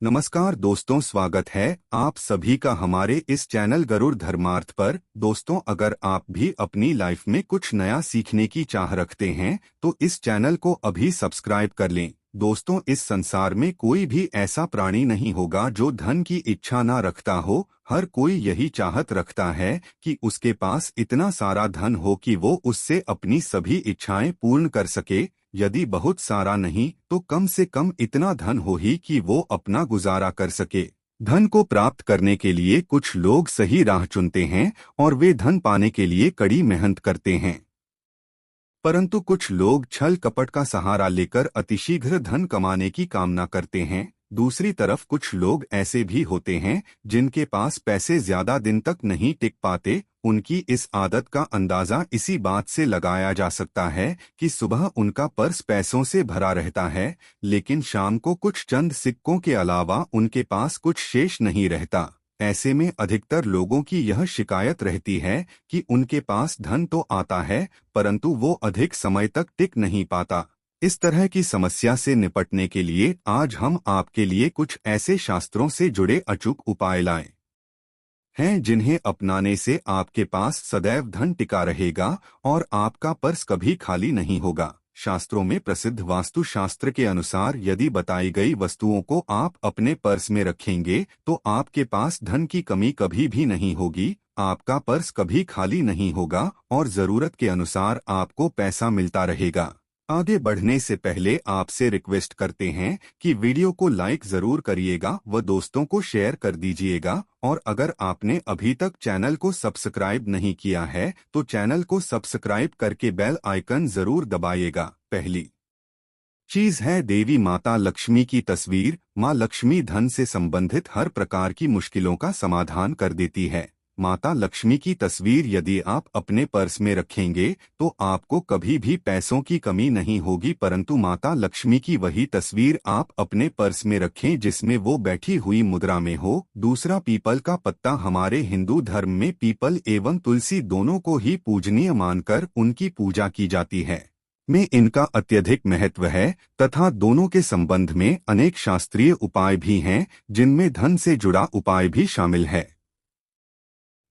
नमस्कार दोस्तों, स्वागत है आप सभी का हमारे इस चैनल गरुड़ धर्मार्थ पर। दोस्तों, अगर आप भी अपनी लाइफ में कुछ नया सीखने की चाह रखते हैं तो इस चैनल को अभी सब्सक्राइब कर लें। दोस्तों, इस संसार में कोई भी ऐसा प्राणी नहीं होगा जो धन की इच्छा ना रखता हो। हर कोई यही चाहत रखता है कि उसके पास इतना सारा धन हो कि वो उससे अपनी सभी इच्छाएं पूर्ण कर सके। यदि बहुत सारा नहीं तो कम से कम इतना धन हो ही कि वो अपना गुजारा कर सके। धन को प्राप्त करने के लिए कुछ लोग सही राह चुनते हैं और वे धन पाने के लिए कड़ी मेहनत करते हैं, परंतु कुछ लोग छल कपट का सहारा लेकर अतिशीघ्र धन कमाने की कामना करते हैं। दूसरी तरफ कुछ लोग ऐसे भी होते हैं जिनके पास पैसे ज्यादा दिन तक नहीं टिक पाते। उनकी इस आदत का अंदाजा इसी बात से लगाया जा सकता है कि सुबह उनका पर्स पैसों से भरा रहता है, लेकिन शाम को कुछ चंद सिक्कों के अलावा उनके पास कुछ शेष नहीं रहता। ऐसे में अधिकतर लोगों की यह शिकायत रहती है कि उनके पास धन तो आता है परंतु वो अधिक समय तक टिक नहीं पाता। इस तरह की समस्या से निपटने के लिए आज हम आपके लिए कुछ ऐसे शास्त्रों से जुड़े अचूक उपाय लाए हैं जिन्हें अपनाने से आपके पास सदैव धन टिका रहेगा और आपका पर्स कभी खाली नहीं होगा। शास्त्रों में प्रसिद्ध वास्तु शास्त्र के अनुसार यदि बताई गई वस्तुओं को आप अपने पर्स में रखेंगे तो आपके पास धन की कमी कभी भी नहीं होगी, आपका पर्स कभी खाली नहीं होगा और जरूरत के अनुसार आपको पैसा मिलता रहेगा। आगे बढ़ने से पहले आपसे रिक्वेस्ट करते हैं कि वीडियो को लाइक जरूर करिएगा व दोस्तों को शेयर कर दीजिएगा, और अगर आपने अभी तक चैनल को सब्सक्राइब नहीं किया है तो चैनल को सब्सक्राइब करके बेल आइकन जरूर दबाइएगा। पहली चीज है देवी माता लक्ष्मी की तस्वीर। माँ लक्ष्मी धन से संबंधित हर प्रकार की मुश्किलों का समाधान कर देती है। माता लक्ष्मी की तस्वीर यदि आप अपने पर्स में रखेंगे तो आपको कभी भी पैसों की कमी नहीं होगी, परंतु माता लक्ष्मी की वही तस्वीर आप अपने पर्स में रखें जिसमें वो बैठी हुई मुद्रा में हो। दूसरा, पीपल का पत्ता। हमारे हिंदू धर्म में पीपल एवं तुलसी दोनों को ही पूजनीय मानकर उनकी पूजा की जाती है। में इनका अत्यधिक महत्व है तथा दोनों के संबंध में अनेक शास्त्रीय उपाय भी हैं जिनमें धन से जुड़ा उपाय भी शामिल है।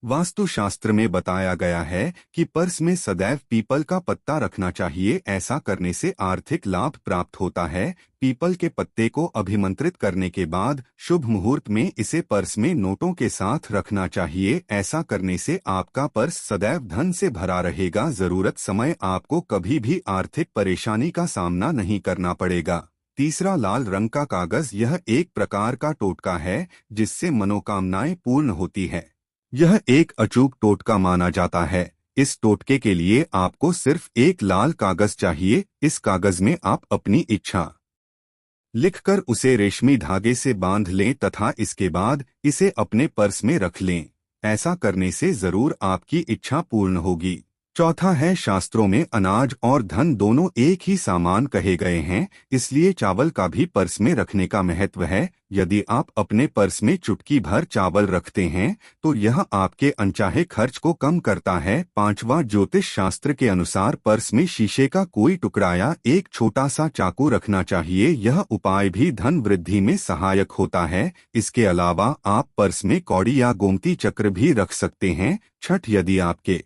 वास्तु शास्त्र में बताया गया है कि पर्स में सदैव पीपल का पत्ता रखना चाहिए। ऐसा करने से आर्थिक लाभ प्राप्त होता है। पीपल के पत्ते को अभिमंत्रित करने के बाद शुभ मुहूर्त में इसे पर्स में नोटों के साथ रखना चाहिए। ऐसा करने से आपका पर्स सदैव धन से भरा रहेगा। जरूरत समय आपको कभी भी आर्थिक परेशानी का सामना नहीं करना पड़ेगा। तीसरा, लाल रंग का कागज। यह एक प्रकार का टोटका है जिससे मनोकामनाएं पूर्ण होती है। यह एक अचूक टोटका माना जाता है। इस टोटके के लिए आपको सिर्फ एक लाल कागज चाहिए। इस कागज में आप अपनी इच्छा लिखकर उसे रेशमी धागे से बांध लें तथा इसके बाद इसे अपने पर्स में रख लें। ऐसा करने से जरूर आपकी इच्छा पूर्ण होगी। चौथा है, शास्त्रों में अनाज और धन दोनों एक ही सामान कहे गए हैं, इसलिए चावल का भी पर्स में रखने का महत्व है। यदि आप अपने पर्स में चुटकी भर चावल रखते हैं तो यह आपके अनचाहे खर्च को कम करता है। पांचवा, ज्योतिष शास्त्र के अनुसार पर्स में शीशे का कोई टुकड़ा या एक छोटा सा चाकू रखना चाहिए। यह उपाय भी धन वृद्धि में सहायक होता है। इसके अलावा आप पर्स में कौड़ी या गोमती चक्र भी रख सकते हैं। छठ, यदि आपके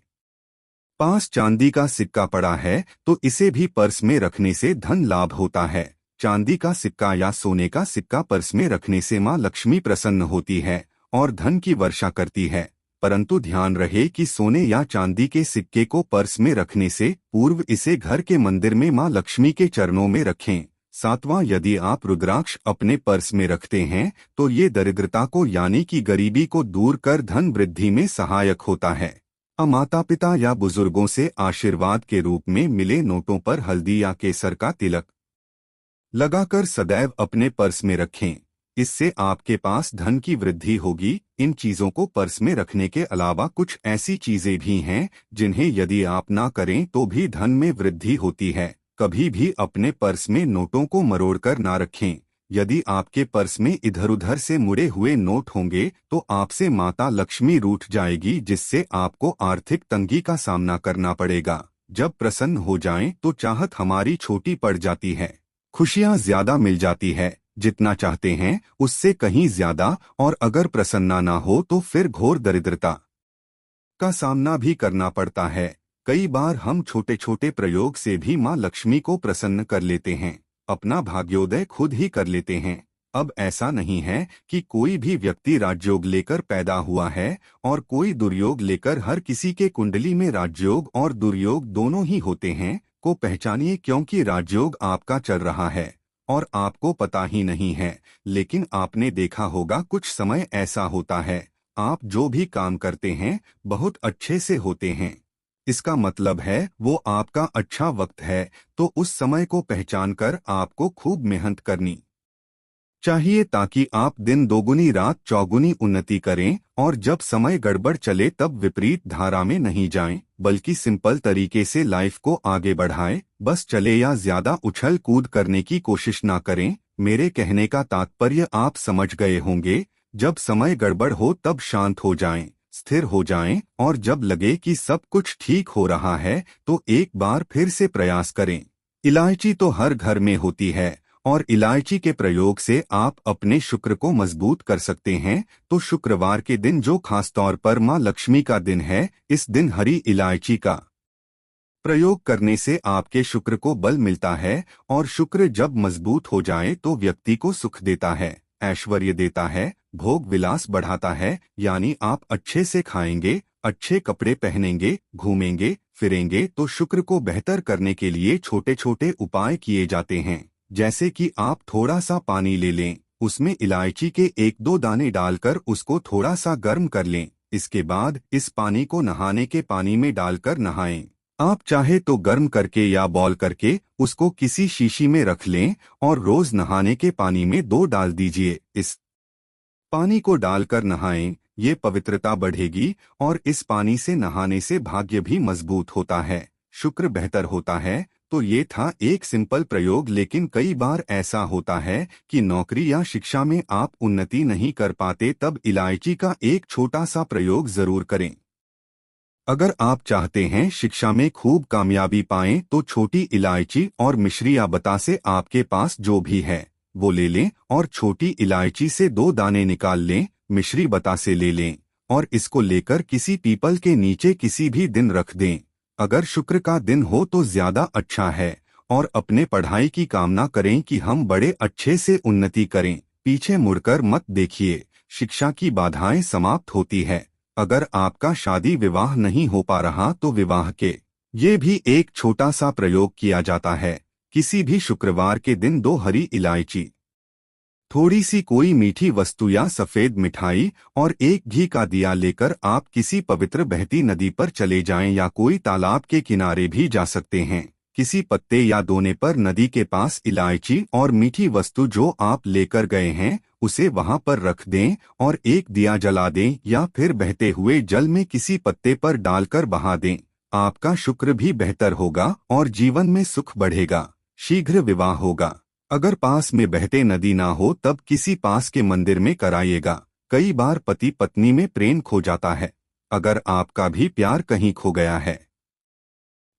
पास चांदी का सिक्का पड़ा है तो इसे भी पर्स में रखने से धन लाभ होता है। चांदी का सिक्का या सोने का सिक्का पर्स में रखने से मां लक्ष्मी प्रसन्न होती है और धन की वर्षा करती है, परंतु ध्यान रहे कि सोने या चांदी के सिक्के को पर्स में रखने से पूर्व इसे घर के मंदिर में मां लक्ष्मी के चरणों में रखें। सातवां, यदि आप रुद्राक्ष अपने पर्स में रखते हैं तो ये दरिद्रता को यानी कि गरीबी को दूर कर धन वृद्धि में सहायक होता है। माता पिता या बुजुर्गों से आशीर्वाद के रूप में मिले नोटों पर हल्दी या केसर का तिलक लगाकर सदैव अपने पर्स में रखें। इससे आपके पास धन की वृद्धि होगी। इन चीजों को पर्स में रखने के अलावा कुछ ऐसी चीजें भी हैं जिन्हें यदि आप ना करें तो भी धन में वृद्धि होती है। कभी भी अपने पर्स में नोटों को मरोड़कर ना रखें। यदि आपके पर्स में इधर उधर से मुड़े हुए नोट होंगे तो आपसे माता लक्ष्मी रूठ जाएगी, जिससे आपको आर्थिक तंगी का सामना करना पड़ेगा। जब प्रसन्न हो जाएं तो चाहत हमारी छोटी पड़ जाती है, खुशियां ज्यादा मिल जाती है। जितना चाहते हैं उससे कहीं ज्यादा, और अगर प्रसन्ना ना हो तो फिर घोर दरिद्रता का सामना भी करना पड़ता है। कई बार हम छोटे छोटे प्रयोग से भी माँ लक्ष्मी को प्रसन्न कर लेते हैं, अपना भाग्योदय खुद ही कर लेते हैं। अब ऐसा नहीं है कि कोई भी व्यक्ति राजयोग लेकर पैदा हुआ है और कोई दुर्योग लेकर। हर किसी के कुंडली में राजयोग और दुर्योग दोनों ही होते हैं। को पहचानिए, क्योंकि राजयोग आपका चल रहा है और आपको पता ही नहीं है। लेकिन आपने देखा होगा कुछ समय ऐसा होता है, आप जो भी काम करते हैं बहुत अच्छे से होते हैं। इसका मतलब है वो आपका अच्छा वक्त है, तो उस समय को पहचान कर आपको खूब मेहनत करनी चाहिए, ताकि आप दिन दोगुनी रात चौगुनी उन्नति करें। और जब समय गड़बड़ चले तब विपरीत धारा में नहीं जाएं, बल्कि सिंपल तरीके से लाइफ को आगे बढ़ाएं। बस चले या ज्यादा उछल कूद करने की कोशिश ना करें। मेरे कहने का तात्पर्य आप समझ गए होंगे। जब समय गड़बड़ हो तब शांत हो जाएं, स्थिर हो जाएं, और जब लगे कि सब कुछ ठीक हो रहा है तो एक बार फिर से प्रयास करें। इलायची तो हर घर में होती है, और इलायची के प्रयोग से आप अपने शुक्र को मजबूत कर सकते हैं। तो शुक्रवार के दिन, जो खास तौर पर माँ लक्ष्मी का दिन है, इस दिन हरी इलायची का प्रयोग करने से आपके शुक्र को बल मिलता है। और शुक्र जब मजबूत हो जाए तो व्यक्ति को सुख देता है, ऐश्वर्य देता है, भोग विलास बढ़ाता है। यानी आप अच्छे से खाएंगे, अच्छे कपड़े पहनेंगे, घूमेंगे फिरेंगे। तो शुक्र को बेहतर करने के लिए छोटे छोटे उपाय किए जाते हैं, जैसे कि आप थोड़ा सा पानी ले लें, उसमें इलायची के 1-2 दाने डालकर उसको थोड़ा सा गर्म कर लें। इसके बाद इस पानी को नहाने के पानी में डालकर नहाएं। आप चाहे तो गर्म करके या बॉयल करके उसको किसी शीशी में रख लें और रोज नहाने के पानी में 2 डाल दीजिए। इस पानी को डालकर नहाएं, ये पवित्रता बढ़ेगी और इस पानी से नहाने से भाग्य भी मजबूत होता है, शुक्र बेहतर होता है। तो ये था एक सिंपल प्रयोग, लेकिन कई बार ऐसा होता है कि नौकरी या शिक्षा में आप उन्नति नहीं कर पाते, तब इलायची का एक छोटा सा प्रयोग जरूर करें। अगर आप चाहते हैं शिक्षा में खूब कामयाबी पाएं तो छोटी इलायची और मिश्री या बतासे आपके पास जो भी है वो ले लें, और छोटी इलायची से 2 दाने निकाल लें, मिश्री बतासे ले लें और इसको लेकर किसी पीपल के नीचे किसी भी दिन रख दें। अगर शुक्र का दिन हो तो ज्यादा अच्छा है। और अपने पढ़ाई की कामना करें कि हम बड़े अच्छे से उन्नति करें। पीछे मुड़कर मत देखिए, शिक्षा की बाधाएं समाप्त होती है। अगर आपका शादी विवाह नहीं हो पा रहा तो विवाह के ये भी एक छोटा सा प्रयोग किया जाता है। किसी भी शुक्रवार के दिन 2 हरी इलायची, थोड़ी सी कोई मीठी वस्तु या सफेद मिठाई और एक घी का दिया लेकर आप किसी पवित्र बहती नदी पर चले जाएं या कोई तालाब के किनारे भी जा सकते हैं। किसी पत्ते या दोने पर नदी के पास इलायची और मीठी वस्तु जो आप लेकर गए हैं उसे वहां पर रख दें और एक दिया जला दें, या फिर बहते हुए जल में किसी पत्ते पर डालकर बहा दें। आपका शुक्र भी बेहतर होगा और जीवन में सुख बढ़ेगा, शीघ्र विवाह होगा। अगर पास में बहते नदी ना हो तब किसी पास के मंदिर में कराइएगा। कई बार पति पत्नी में प्रेम खो जाता है। अगर आपका भी प्यार कहीं खो गया है,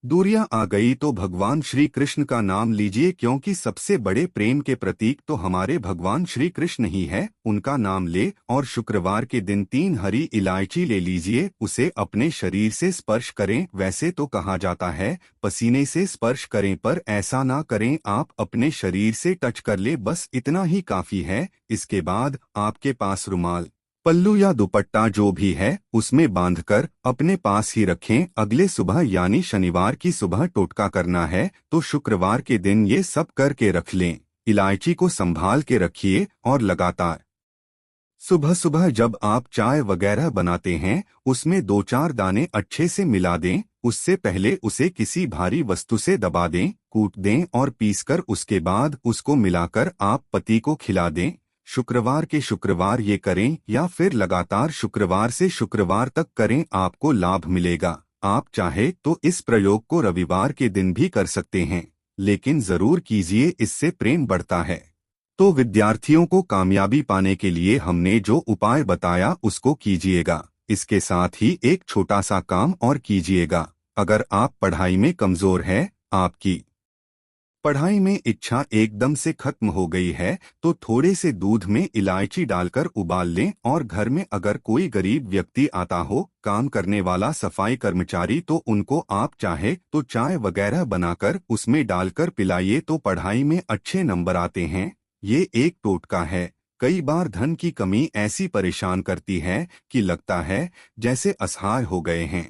दूरियां आ गई, तो भगवान श्री कृष्ण का नाम लीजिए, क्योंकि सबसे बड़े प्रेम के प्रतीक तो हमारे भगवान श्री कृष्ण ही है। उनका नाम ले और शुक्रवार के दिन 3 हरी इलायची ले लीजिए, उसे अपने शरीर से स्पर्श करें। वैसे तो कहा जाता है पसीने से स्पर्श करें, पर ऐसा ना करें, आप अपने शरीर से टच कर ले, बस इतना ही काफी है। इसके बाद आपके पास रुमाल, पल्लू या दुपट्टा जो भी है उसमें बांधकर अपने पास ही रखें। अगले सुबह यानी शनिवार की सुबह टोटका करना है, तो शुक्रवार के दिन ये सब करके रख लें। इलायची को संभाल के रखिए और लगातार सुबह सुबह जब आप चाय वगैरह बनाते हैं उसमें 2-4 दाने अच्छे से मिला दें। उससे पहले उसे किसी भारी वस्तु से दबा दें, कूट दें और पीसकर उसके बाद उसको मिलाकर आप पति को खिला दें। शुक्रवार के शुक्रवार ये करें या फिर लगातार शुक्रवार से शुक्रवार तक करें, आपको लाभ मिलेगा। आप चाहे तो इस प्रयोग को रविवार के दिन भी कर सकते हैं, लेकिन जरूर कीजिए, इससे प्रेम बढ़ता है। तो विद्यार्थियों को कामयाबी पाने के लिए हमने जो उपाय बताया उसको कीजिएगा। इसके साथ ही एक छोटा सा काम और कीजिएगा। अगर आप पढ़ाई में कमजोर हैं, आपकी पढ़ाई में इच्छा एकदम से खत्म हो गई है तो थोड़े से दूध में इलायची डालकर उबाल लें, और घर में अगर कोई गरीब व्यक्ति आता हो, काम करने वाला सफाई कर्मचारी, तो उनको आप चाहे तो चाय वगैरह बनाकर उसमें डालकर पिलाइए तो पढ़ाई में अच्छे नंबर आते हैं। ये एक टोटका है। कई बार धन की कमी ऐसी परेशान करती है कि लगता है जैसे असहाय हो गए हैं।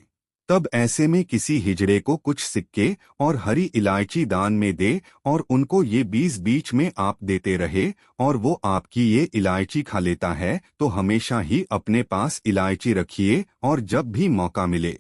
तब ऐसे में किसी हिजड़े को कुछ सिक्के और हरी इलायची दान में दे, और उनको ये बीच में आप देते रहे, और वो आपकी ये इलायची खा लेता है, तो हमेशा ही अपने पास इलायची रखिए और जब भी मौका मिले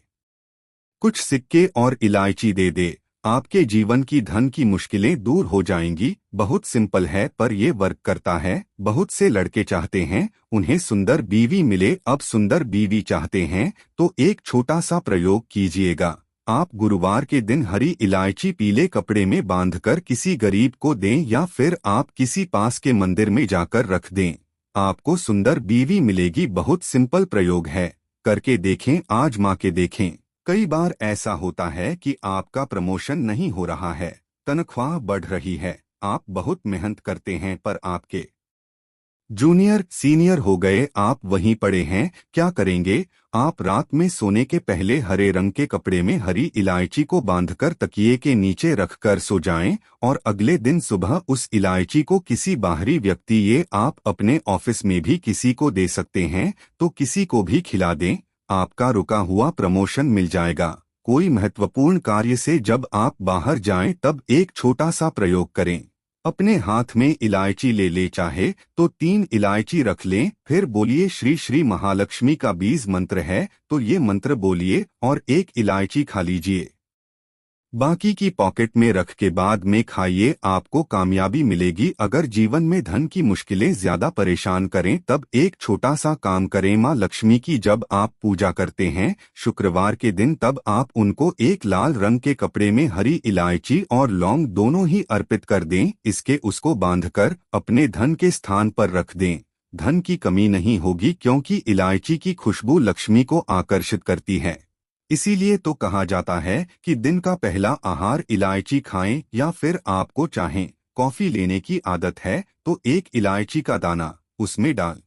कुछ सिक्के और इलायची दे दे। आपके जीवन की धन की मुश्किलें दूर हो जाएंगी। बहुत सिंपल है पर ये वर्क करता है। बहुत से लड़के चाहते हैं उन्हें सुंदर बीवी मिले, अब सुंदर बीवी चाहते हैं तो एक छोटा सा प्रयोग कीजिएगा। आप गुरुवार के दिन हरी इलायची पीले कपड़े में बांधकर किसी गरीब को दें, या फिर आप किसी पास के मंदिर में जाकर रख दें। आपको सुंदर बीवी मिलेगी। बहुत सिंपल प्रयोग है, करके देखें, आजमा के देखें। कई बार ऐसा होता है कि आपका प्रमोशन नहीं हो रहा है, तनख्वाह बढ़ रही है, आप बहुत मेहनत करते हैं पर आपके जूनियर सीनियर हो गए, आप वहीं पड़े हैं। क्या करेंगे? आप रात में सोने के पहले हरे रंग के कपड़े में हरी इलायची को बांधकर तकिए के नीचे रखकर सो जाएं, और अगले दिन सुबह उस इलायची को किसी बाहरी व्यक्ति, ये आप अपने ऑफिस में भी किसी को दे सकते हैं, तो किसी को भी खिला दें। आपका रुका हुआ प्रमोशन मिल जाएगा। कोई महत्वपूर्ण कार्य से जब आप बाहर जाएं तब एक छोटा सा प्रयोग करें। अपने हाथ में इलायची ले चाहे तो 3 इलायची रख लें, फिर बोलिए श्री श्री महालक्ष्मी का बीज मंत्र है तो ये मंत्र बोलिए और 1 इलायची खा लीजिए। बाकी की पॉकेट में रख के बाद में खाइए, आपको कामयाबी मिलेगी। अगर जीवन में धन की मुश्किलें ज्यादा परेशान करें तब एक छोटा सा काम करें। माँ लक्ष्मी की जब आप पूजा करते हैं शुक्रवार के दिन, तब आप उनको एक लाल रंग के कपड़े में हरी इलायची और लौंग दोनों ही अर्पित कर दें। इसके उसको बांधकर अपने धन के स्थान पर रख दें। धन की कमी नहीं होगी, क्योंकि इलायची की खुशबू लक्ष्मी को आकर्षित करती है। इसीलिए तो कहा जाता है कि दिन का पहला आहार इलायची खाएं, या फिर आपको चाहें कॉफी लेने की आदत है तो 1 इलायची का दाना उसमें डाल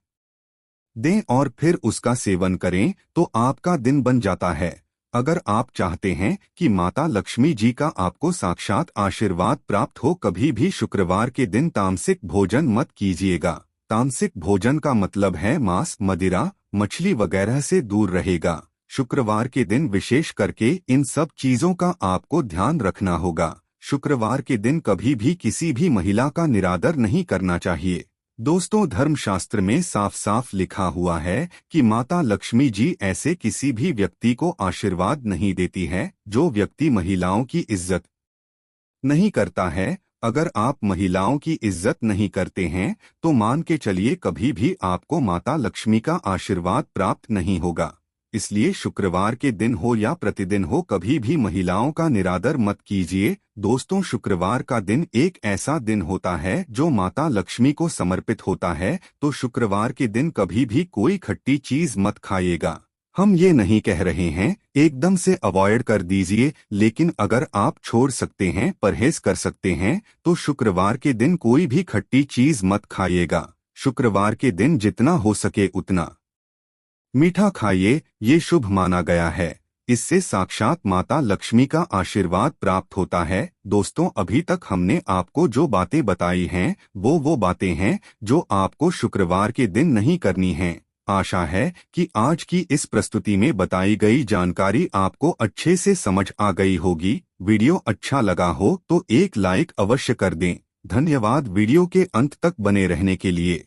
दें और फिर उसका सेवन करें तो आपका दिन बन जाता है। अगर आप चाहते हैं कि माता लक्ष्मी जी का आपको साक्षात आशीर्वाद प्राप्त हो, कभी भी शुक्रवार के दिन तामसिक भोजन मत कीजिएगा। तामसिक भोजन का मतलब है मांस, मदिरा, मछली वगैरह से दूर रहेगा। शुक्रवार के दिन विशेष करके इन सब चीजों का आपको ध्यान रखना होगा। शुक्रवार के दिन कभी भी किसी भी महिला का निरादर नहीं करना चाहिए। दोस्तों, धर्मशास्त्र में साफ साफ लिखा हुआ है कि माता लक्ष्मी जी ऐसे किसी भी व्यक्ति को आशीर्वाद नहीं देती है जो व्यक्ति महिलाओं की इज्जत नहीं करता है। अगर आप महिलाओं की इज्जत नहीं करते हैं तो मान के चलिए कभी भी आपको माता लक्ष्मी का आशीर्वाद प्राप्त नहीं होगा। इसलिए शुक्रवार के दिन हो या प्रतिदिन हो, कभी भी महिलाओं का निरादर मत कीजिए। दोस्तों, शुक्रवार का दिन एक ऐसा दिन होता है जो माता लक्ष्मी को समर्पित होता है, तो शुक्रवार के दिन कभी भी कोई खट्टी चीज मत खाइएगा। हम ये नहीं कह रहे हैं एकदम से अवॉइड कर दीजिए, लेकिन अगर आप छोड़ सकते हैं, परहेज कर सकते हैं, तो शुक्रवार के दिन कोई भी खट्टी चीज मत खाइएगा। शुक्रवार के दिन जितना हो सके उतना मीठा खाइए, ये शुभ माना गया है। इससे साक्षात माता लक्ष्मी का आशीर्वाद प्राप्त होता है। दोस्तों, अभी तक हमने आपको जो बातें बताई हैं वो बातें हैं जो आपको शुक्रवार के दिन नहीं करनी हैं। आशा है कि आज की इस प्रस्तुति में बताई गई जानकारी आपको अच्छे से समझ आ गई होगी। वीडियो अच्छा लगा हो तो एक लाइक अवश्य कर दें। धन्यवाद वीडियो के अंत तक बने रहने के लिए।